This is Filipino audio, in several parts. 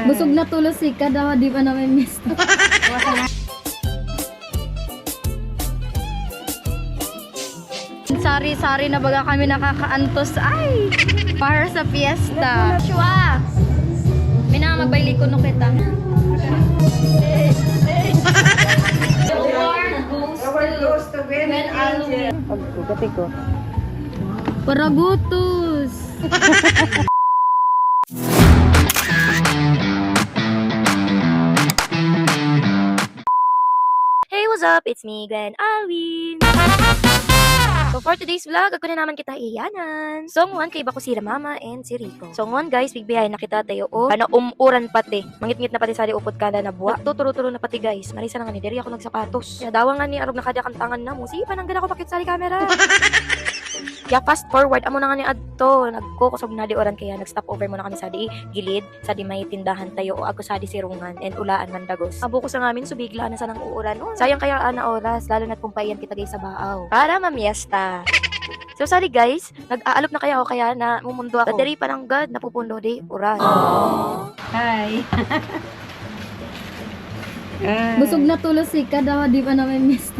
Busog na tulos si ka daw, di ba namin miss? Sari-sari na baga kami nakakaantos ay para sa fiesta. Shua! May na magbayli ko no kita. Goes to Ben Angel. Pagkati ko. Paragutos! Hey, what's up? It's me, Gwen Alwin. So for today's vlog, ako na naman kita iyanan. So ngayon, kay ko si Mama and si Rico. So ngayon guys, bigbiyahin na kita tayo o ano umuran pati. Mangit-ngit na pati sa di upod kala na buwa. Tuturo-turo na pati guys. Marisa na nga ni Deri ako nagsapatos. Kaya dawa nga ni arog na kadya kantangan na mo. Sige pa nang gana ko pakit sa camera. Kaya fast forward, amo na nga ni adto. Nagkukusog na di oran kaya nag-stop over muna kami sa di gilid. Sa di may tindahan tayo o ako sa di sirungan and ulaan man dagos. Abo ko sa ngamin, so bigla na sa nang uuran. Oh, sayang kaya ana oras, lalo na't pumpayan kita guys sa baaw. Para mamiesta. So sorry guys, nag-aalok na kaya ako kaya na mumundo ako. Diri pa ng God, napupundo di oras. Hi! Busog na tulos si ka daw, di ba namin miss?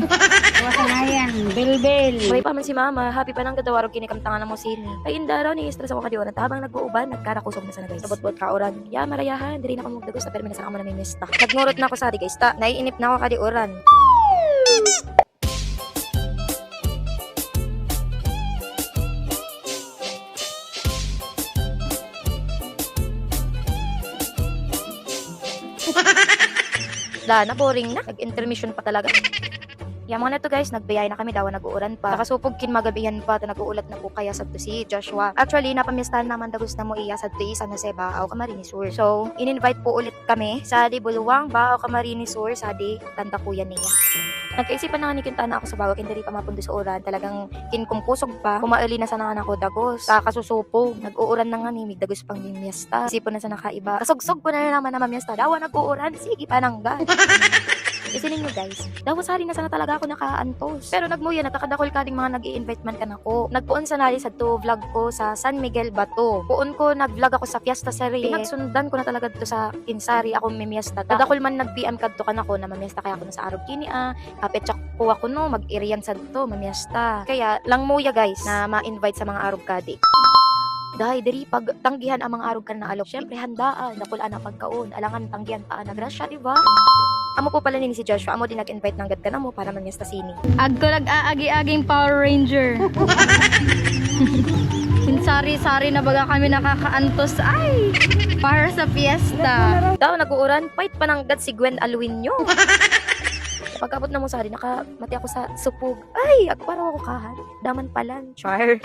Wasanayan, Bilbil. May pa man si Mama, happy pa nang gadawarog kinikamtangan na mo sini. Ay indaraw ni stress ako kadiwa na habang nag-uuban, nagkarakusog na sana guys. Sabot-bot ka oran. Ya marayahan, diri na ko magdagos sa pero minasa ka mo na may mista. Nagngurot na ako sa di guys. Naiinip na ako kadi oran. Na boring na. Nag-intermission pa talaga. Yung mga na to guys, nagbayay na kami daw, nag-uuran pa. Nakasupog kin magabihan pa, nag-uulat na po kaya sa to si Joshua. Actually, napamistahan naman dagos na mo iya sa to isa na sa Baaw Camarines Sur. So, in-invite po ulit kami sa di Buluwang, Baaw Camarines Sur, sa di Tanda Kuya niya. Nagkaisipan na nga ni Quintana ako sa Baaw, hindi pa mapundo sa uran. Talagang kinkumkusog pa. Kumauli na sana ako dagos. Kakasusupog. Nag-uuran na nga ni Migdagos pang mimiesta. Isipon na sa nakaiba. Kasugsog ko na naman na mamiesta. Dawa nag-uuran. Sige pa nangga. Isinin nyo guys, daw sari na sana talaga ako nakaantos. Pero nagmuya, nagkakadakol ka ding mga nag-i-invite man ka na ko. Nagpuon sa nali sa to vlog ko sa San Miguel Bato. Puon ko nag-vlog ako sa Fiesta Sari. Pinagsundan ko na talaga dito sa Kinsari ako mimiesta. Kadakol man nag-PM kadto ka na ko na mamiesta kaya ako na sa Arab Kini kapetsak ko ako no, mag-iriyan sa to mamiesta. Kaya lang muya guys na ma-invite sa mga Arab kadi. Dahil diri pag tanggihan ang mga arog ka na alok, syempre handaan, nakulaan ang pagkaon, alangan tanggihan pa ang nagrasya, diba? Amo po pala ni si Joshua, amo din nag-invite ng gad ka na mo para mamiesta sini. Agko nag-aagi-aging Power Ranger. Sari-sari na baga kami nakakaantos ay para sa fiesta. Daw nag-uuran, fight pa ng gad si Gwen Alwin nyo. Pagkabot na mo sari, nakamati ako sa supog. Ay, ako parang ako kahan. Daman palan, char.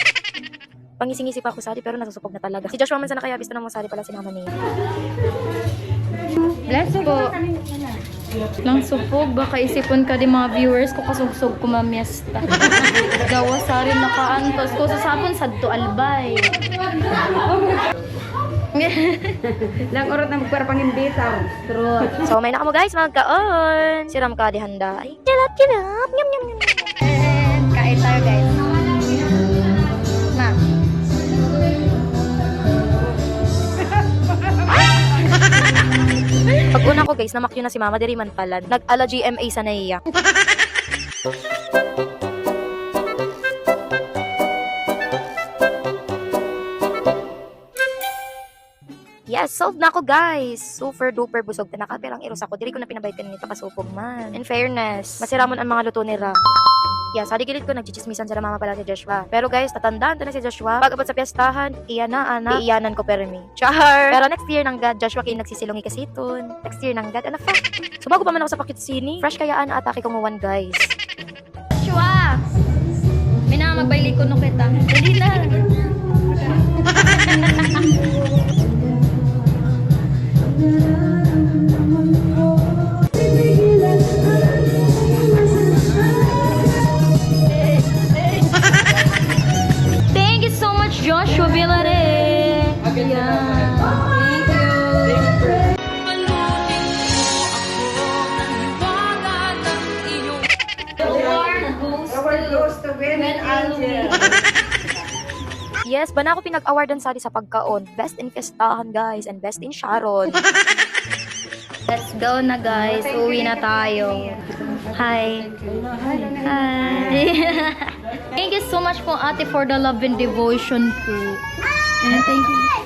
Pangising-isip ako sari pero nasusupog na talaga. Si Joshua man sana kaya bisto na mo sari pala sinama niya. Bless po. Lang supog, baka isipon ka di mga viewers ko kasugsog ko mamiesta. Gawa sa rin nakaantos ko sa sapon sadto albay. Lang orot na magparapang imbitaw. True. So may na mo guys, magkaon. Siram ka di handa. Ay, charap. Nyam nyam nyam. Kain tayo guys. Ma. Pag una ko guys, namakyo na si Mama diri man pala. Nag-ala GMA sa naiya. Yes, solved na ako guys. Super duper busog na nakaperang iros ako. Diri ko na pinabayad kanina pasupog man. In fairness, masiramon ang mga luto nila. Yeah, sa digilid ko nagchichismisan sa Mama pala si Joshua. Pero guys, tatandaan to na si Joshua. Pag abot sa piyestahan, iyanan ko permi. Char! Pero next year ng God, Joshua kayo nagsisilungi kasiton. Next year ng God, ano fa? Sumago pa man ako sa pakit sini. Fresh kaya atake ko nguwan guys. Joshua! May na magbayli ko no kita. Hindi na. Thank you so much, Joshua Vilare. Yeah. Goes to Ben Angel. Yes, ba na ako pinag-awardan sa pagkaon. Best in Fiestahan guys and best in Sharon. Let's go na guys. Uwi na tayo. Hi. Hi. Thank you so much po ate for the love and devotion po. And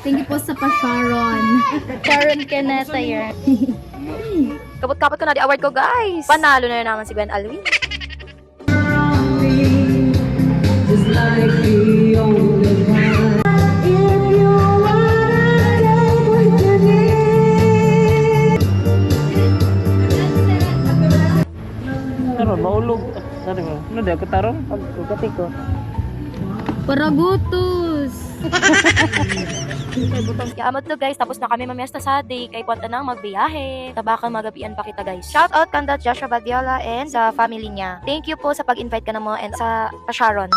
thank you po sa pa-Sharon. Sharon Caneta yan. Kabot-kapot ko na di award ko, guys. Panalo na naman si Gwen Alwin. Tarong, maulog. Sabi mo, ano di ako tarong? Pagkati ko. Paragutos. Yaamot to guys, tapos na kami mamiesta sa day. Kay punta nang magbiyahe. Tabaka magabian pa kita guys. Shout out kanda Joshua Badiola and sa family niya. Thank you po sa pag-invite ka na mo and sa Sharon.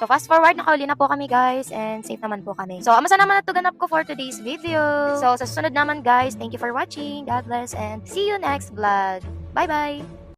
So fast forward, nakauli na po kami guys and safe naman po kami. So amasa naman na to ganap ko for today's video. So sa susunod naman guys, thank you for watching. God bless and see you next vlog. Bye bye!